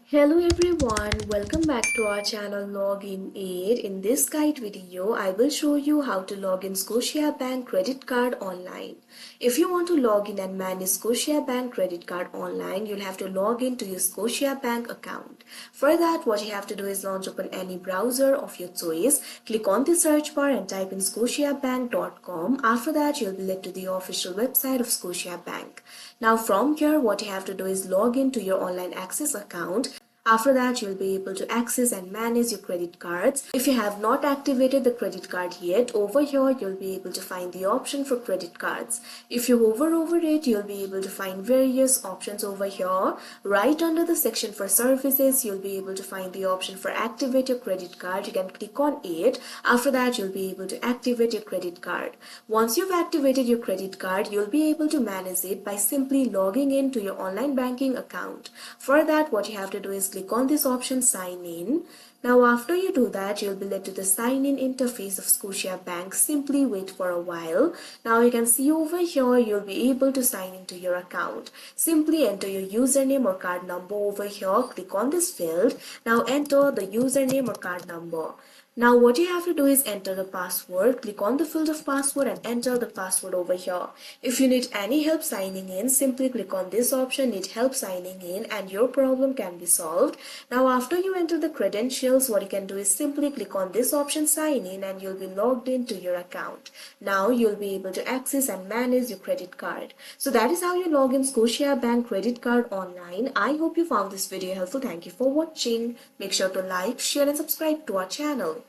Hello everyone, welcome back to our channel Login Aid. In this guide video, I will show you how to log in ScotiaBank credit card online. If you want to log in and manage ScotiaBank credit card online, you'll have to log in to your ScotiaBank account. For that, what you have to do is launch open any browser of your choice. Click on the search bar and type in scotiabank.com. After that, you'll be led to the official website of ScotiaBank. Now from here, what you have to do is log in to your online access account. After that, you'll be able to access and manage your credit cards. If you have not activated the credit card yet, over here you'll be able to find the option for credit cards. If you hover over it, you'll be able to find various options over here. Right under the section for services, you'll be able to find the option for activate your credit card. You can click on it. After that, you'll be able to activate your credit card. Once you've activated your credit card, you'll be able to manage it by simply logging in to your online banking account. For that, what you have to do is click on this option sign in. Now after you do that, you'll be led to the sign in interface of ScotiaBank. Simply wait for a while. Now you can see over here you'll be able to sign into your account. Simply enter your username or card number over here. Click on this field. Now enter the username or card number. Now what you have to do is enter the password. Click on the field of password and enter the password over here. If you need any help signing in, simply click on this option, need help signing in, and your problem can be solved. Now after you enter the credentials, what you can do is simply click on this option sign in and you'll be logged into your account. Now you'll be able to access and manage your credit card. So that is how you log in ScotiaBank credit card online. I hope you found this video helpful. Thank you for watching. Make sure to like, share and subscribe to our channel.